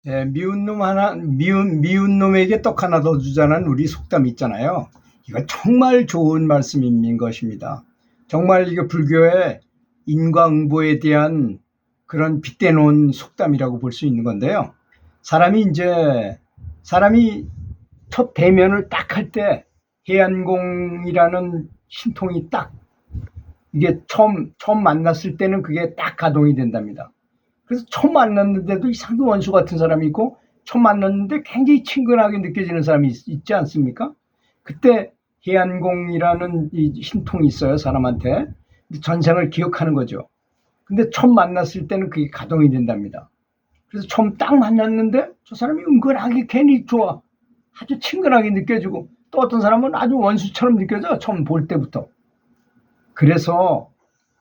예, 미운 놈에게 떡 하나 더 주자는 우리 속담 있잖아요. 이거 정말 좋은 말씀인 것입니다. 정말 이게 불교의 인과응보에 대한 그런 빗대 놓은 속담이라고 볼 수 있는 건데요. 사람이 첫 대면을 딱 할 때 해안공이라는 신통이 딱 이게 처음 만났을 때는 그게 딱 가동이 된답니다. 그래서 처음 만났는데도 이상하게 원수 같은 사람이 있고, 처음 만났는데 굉장히 친근하게 느껴지는 사람이 있지 않습니까? 그때 해안공이라는 이 신통이 있어요, 사람한테. 전생을 기억하는 거죠. 근데 처음 만났을 때는 그게 가동이 된답니다. 그래서 처음 딱 만났는데 저 사람이 은근하게 괜히 좋아. 아주 친근하게 느껴지고, 또 어떤 사람은 아주 원수처럼 느껴져, 처음 볼 때부터. 그래서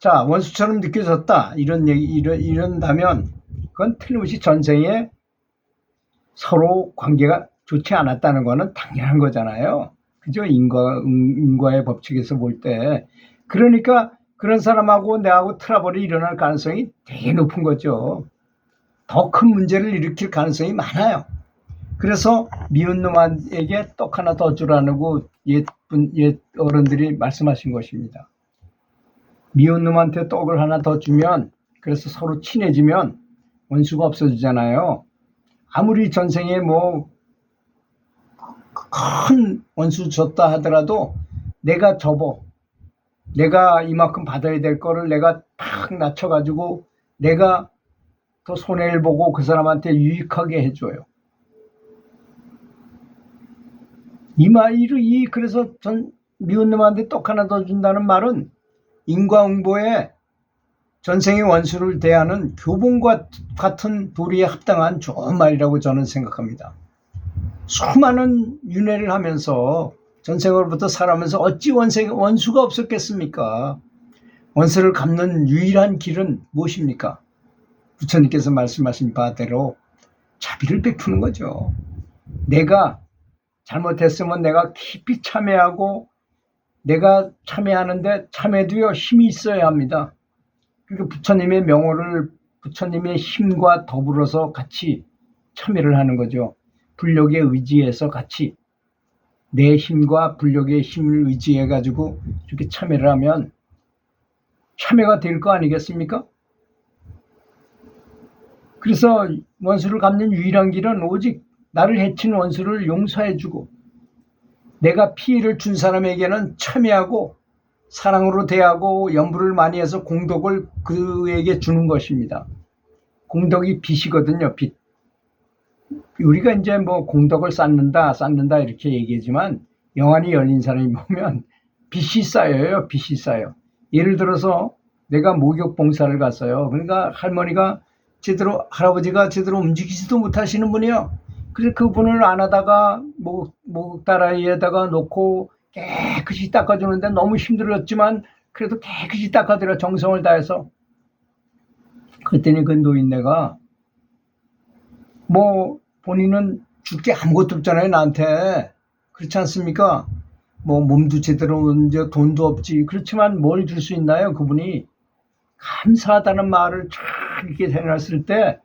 자, 원수처럼 느껴졌다, 이런다면 그건 틀림없이 전생에 서로 관계가 좋지 않았다는 거는 당연한 거잖아요. 그죠? 인과의 법칙에서 볼 때. 그러니까 그런 사람하고 내하고 트러블이 일어날 가능성이 되게 높은 거죠. 더 큰 문제를 일으킬 가능성이 많아요. 그래서 미운 놈에게 떡 하나 더 주라고 옛 어른들이 말씀하신 것입니다. 미운 놈한테 떡을 하나 더 주면, 그래서 서로 친해지면 원수가 없어지잖아요. 아무리 전생에 뭐 큰 원수 줬다 하더라도 내가 이만큼 받아야 될 거를 내가 탁 낮춰가지고 내가 더 손해를 보고 그 사람한테 유익하게 해줘요. 그래서 미운 놈한테 떡 하나 더 준다는 말은 인과응보에 전생의 원수를 대하는 교본과 같은 도리에 합당한 좋은 말이라고 저는 생각합니다. 수많은 윤회를 하면서 전생으로부터 살아가면서 어찌 원수가 없었겠습니까? 원수를 갚는 유일한 길은 무엇입니까? 부처님께서 말씀하신 바대로 자비를 베푸는 거죠. 내가 잘못했으면 내가 깊이 참회하고, 내가 참회하는데 참회도요 힘이 있어야 합니다. 그러니까 부처님의 명호를 부처님의 힘과 더불어서 같이 참여를 하는 거죠. 불력에 의지해서 같이 내 힘과 불력의 힘을 의지해 가지고 이렇게 참여를 하면 참여가 될 거 아니겠습니까? 그래서 원수를 갚는 유일한 길은 오직 나를 해친 원수를 용서해 주고, 내가 피해를 준 사람에게는 참여하고 사랑으로 대하고 연부를 많이 해서 공덕을 그에게 주는 것입니다. 공덕이 빚이거든요, 빚. 우리가 이제 뭐 공덕을 쌓는다 이렇게 얘기하지만 영안이 열린 사람이 보면 빚이 쌓여요, 빚이 쌓여. 예를 들어서 내가 목욕 봉사를 갔어요. 그러니까 할아버지가 제대로 움직이지도 못하시는 분이요. 그래서 그분을 안아다가 목다라이에다가 놓고 깨끗이 닦아주는데 너무 힘들었지만 그래도 깨끗이 닦아드려, 정성을 다해서. 그랬더니 그 노인네가 뭐 본인은 줄 게 아무것도 없잖아요, 나한테. 그렇지 않습니까? 뭐 몸도 제대로 이제 돈도 없지. 그렇지만 뭘 줄 수 있나요? 그분이 감사하다는 말을 쫙 이렇게 해놨을 때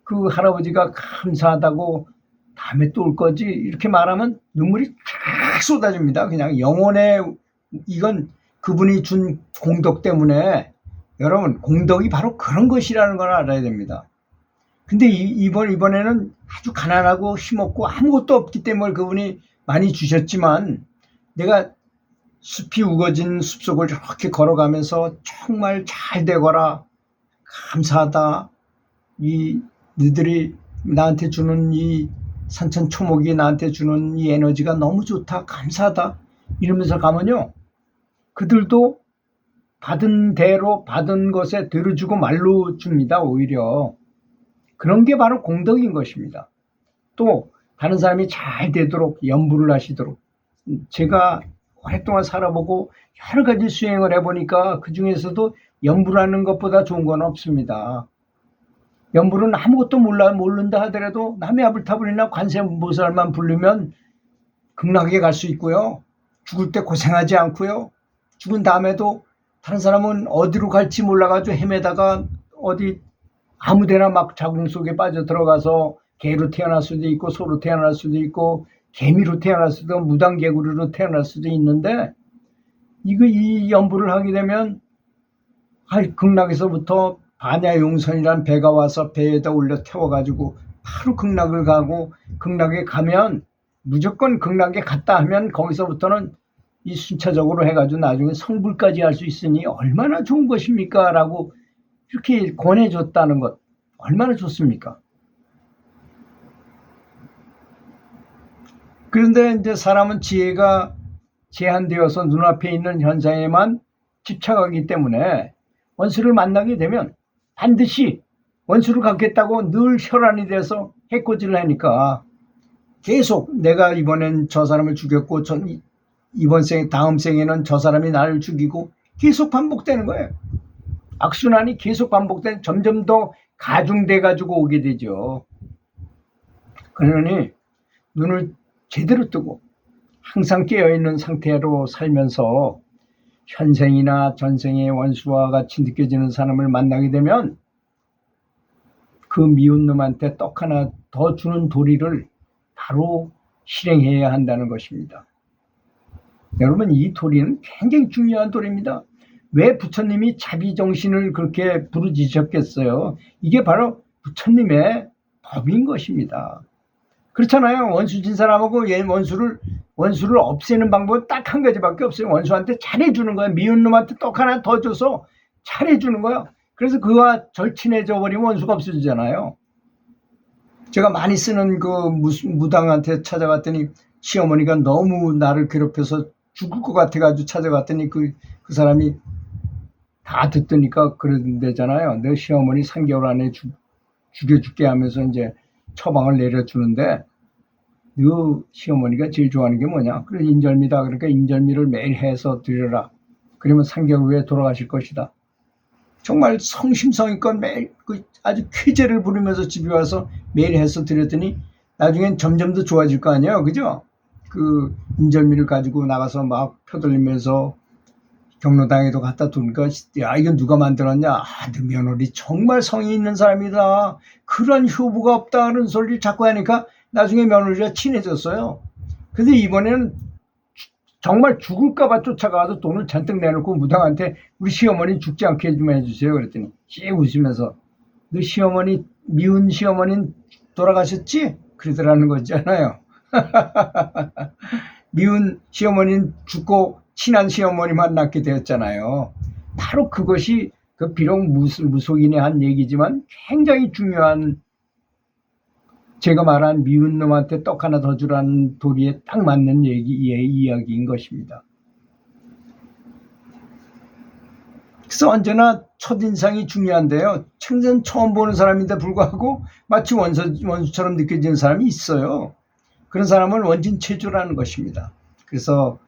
그 할아버지가 감사하다고 다음에 또 올 거지 이렇게 말하면 눈물이 쫙 쏟아집니다. 그냥 영혼의, 이건 그분이 준 공덕 때문에. 여러분, 공덕이 바로 그런 것이라는 걸 알아야 됩니다. 근데 이번에는 아주 가난하고 힘없고 아무것도 없기 때문에 그분이 많이 주셨지만, 내가 숲이 우거진 숲속을 이렇게 걸어가면서 정말 잘 되거라, 감사하다, 너희들이 나한테 주는 이 산천초목이 나한테 주는 이 에너지가 너무 좋다, 감사하다 이러면서 가면요, 그들도 받은 대로 받은 것에 대로 주고 말로 줍니다. 오히려 그런 게 바로 공덕인 것입니다. 또 다른 사람이 잘 되도록 연부를 하시도록, 제가 오랫동안 살아보고 여러 가지 수행을 해보니까 그 중에서도 연부라는 것보다 좋은 건 없습니다. 연부는 아무것도 모른다 하더라도 남의 아불타불이나 관세음보살만 부르면 극락에 갈 수 있고요. 죽을 때 고생하지 않고요. 죽은 다음에도 다른 사람은 어디로 갈지 몰라가지고 헤매다가 어디 아무데나 막 자궁 속에 빠져 들어가서 개로 태어날 수도 있고 소로 태어날 수도 있고 개미로 태어날 수도 있고 무당개구리로 태어날 수도 있는데 이 연부를 하게 되면 극락에서부터 반야용선이라는 배가 와서 배에다 올려 태워가지고 바로 극락을 가고 극락에 가면 무조건 극락에 갔다 하면 거기서부터는 이 순차적으로 해가지고 나중에 성불까지 할 수 있으니 얼마나 좋은 것입니까? 라고 이렇게 권해줬다는 것 얼마나 좋습니까? 그런데 이제 사람은 지혜가 제한되어서 눈앞에 있는 현상에만 집착하기 때문에 원수를 만나게 되면 반드시 원수를 갚겠다고 늘 혈안이 돼서 해코지를 하니까 계속 내가 이번엔 저 사람을 죽였고 다음 생에는 저 사람이 나를 죽이고 계속 반복되는 거예요. 악순환이 계속 반복되는 점점 더 가중돼 가지고 오게 되죠. 그러니 눈을 제대로 뜨고 항상 깨어있는 상태로 살면서 현생이나 전생의 원수와 같이 느껴지는 사람을 만나게 되면 그 미운 놈한테 떡 하나 더 주는 도리를 바로 실행해야 한다는 것입니다. 여러분, 이 도리는 굉장히 중요한 도리입니다. 왜 부처님이 자비정신을 그렇게 부르짖으셨겠어요? 이게 바로 부처님의 법인 것입니다. 그렇잖아요. 원수진 사람하고 원수를 없애는 방법은 딱 한 가지밖에 없어요. 원수한테 잘해주는 거예요. 미운 놈한테 떡 하나 더 줘서 잘해주는 거예요. 그래서 그와 절친해져 버리면 원수가 없어지잖아요. 제가 많이 쓰는 그 무당한테 찾아갔더니 시어머니가 너무 나를 괴롭혀서 죽을 것 같아가지고 찾아갔더니 그 사람이 다 듣더니까 그런데잖아요. 내 시어머니 3개월 안에 죽여줄게 하면서 이제 처방을 내려주는데 너 시어머니가 제일 좋아하는 게 뭐냐? 그래 인절미다. 그러니까 인절미를 매일 해서 드려라. 그러면 3개월 후에 돌아가실 것이다. 정말 성심성의껏 매일 아주 쾌재를 부르면서 집에 와서 매일 해서 드렸더니 나중엔 점점 더 좋아질 거 아니에요. 그죠? 그 인절미를 가지고 나가서 막 펴돌리면서 경로당에도 갖다 두니까 야 이건 누가 만들었냐? 너 며느리 정말 성의 있는 사람이다. 그런 효부가 없다 그런 소리를 자꾸 하니까 나중에 며느리가 친해졌어요. 근데 이번에는 정말 죽을까봐 쫓아가서 돈을 잔뜩 내놓고 무당한테 우리 시어머니 죽지 않게 좀 해주세요. 그랬더니 씩 웃으면서 너 시어머니 미운 시어머니는 돌아가셨지? 그러더라는 거잖아요. 미운 시어머니는 죽고 친한 시어머니만 낳게 되었잖아요. 바로 그것이 비록 무속인이 한 얘기지만 굉장히 중요한 제가 말한 미운 놈한테 떡 하나 더 주라는 도리에 딱 맞는 이야기인 것입니다. 그래서 언제나 첫인상이 중요한데요. 생전 처음 보는 사람인데 불구하고 마치 원수처럼 느껴지는 사람이 있어요. 그런 사람은 원진체조라는 것입니다. 그래서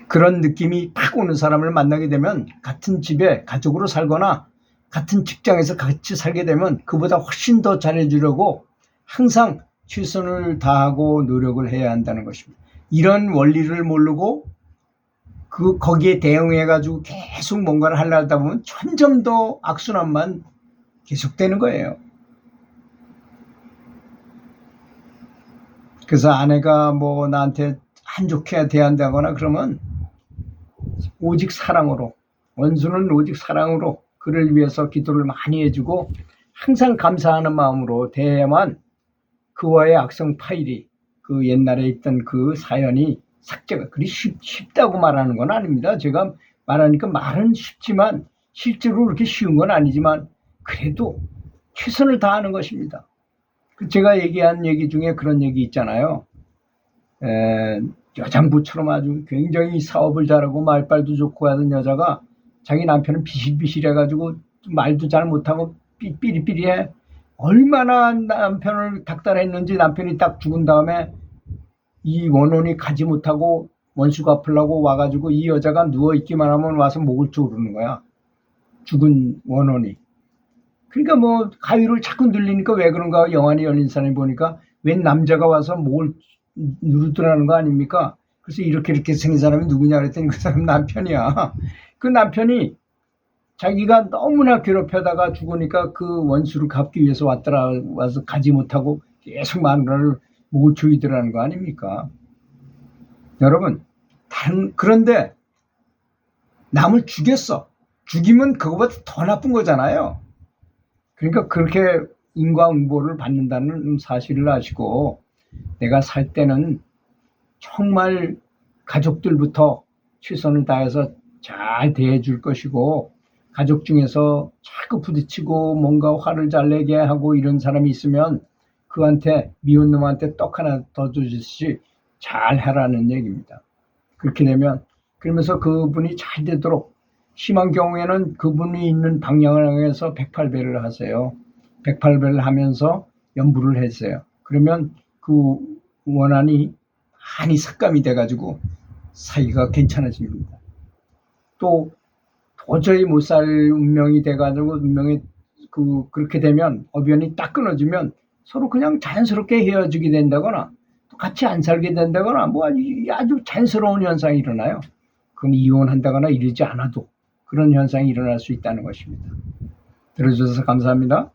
그런 느낌이 팍 오는 사람을 만나게 되면 같은 집에 가족으로 살거나 같은 직장에서 같이 살게 되면 그보다 훨씬 더 잘해주려고 항상 최선을 다하고 노력을 해야 한다는 것입니다. 이런 원리를 모르고 거기에 대응해가지고 계속 뭔가를 하려다 보면 점점 더 악순환만 계속되는 거예요. 그래서 아내가 뭐 나한테 안 좋게 대한다거나 그러면 오직 사랑으로, 원수는 오직 사랑으로 그를 위해서 기도를 많이 해주고 항상 감사하는 마음으로 대해야만 그와의 악성 파일이 그 옛날에 있던 그 사연이 삭제가 그리 쉽다고 말하는 건 아닙니다. 제가 말하니까 말은 쉽지만 실제로 그렇게 쉬운 건 아니지만 그래도 최선을 다하는 것입니다. 제가 얘기한 얘기 중에 그런 얘기 있잖아요. 여장부처럼 아주 굉장히 사업을 잘하고 말빨도 좋고 하던 여자가 자기 남편은 비실비실해가지고 말도 잘 못하고 삐리삐리해. 얼마나 남편을 닥달했는지 남편이 딱 죽은 다음에 이 원혼이 가지 못하고 원수 갚으려고 와가지고 이 여자가 누워있기만 하면 와서 목을 조르는 거야. 죽은 원혼이. 그러니까 뭐 가위를 자꾸 늘리니까 왜 그런가 영안이 열린 사람이 보니까 웬 남자가 와서 목을 누르더라는 거 아닙니까? 그래서 이렇게 생긴 사람이 누구냐 그랬더니 그 사람 남편이야. 그 남편이 자기가 너무나 괴롭혀다가 죽으니까 그 원수를 갚기 위해서 와서 가지 못하고 계속 마누라를 모초이더라는 거 아닙니까? 여러분, 그런데 남을 죽였어. 죽이면 그거보다 더 나쁜 거잖아요. 그러니까 그렇게 인과응보를 받는다는 사실을 아시고, 내가 살 때는 정말 가족들부터 최선을 다해서 잘 대해줄 것이고, 가족 중에서 자꾸 부딪히고 뭔가 화를 잘 내게 하고 이런 사람이 있으면 그한테, 미운 놈한테 떡 하나 더 주듯이 잘 하라는 얘기입니다. 그렇게 되면, 그러면서 그분이 잘 되도록, 심한 경우에는 그분이 있는 방향을 향해서 108배를 하세요. 108배를 하면서 연부를 했어요. 그러면 그 원한이 많이 삭감이 돼가지고 사이가 괜찮아집니다. 또 도저히 못 살 운명이 돼가지고 그렇게 되면, 어변이 딱 끊어지면 서로 그냥 자연스럽게 헤어지게 된다거나 또 같이 안 살게 된다거나 뭐 아주 자연스러운 현상이 일어나요. 그럼 이혼한다거나 이러지 않아도 그런 현상이 일어날 수 있다는 것입니다. 들어주셔서 감사합니다.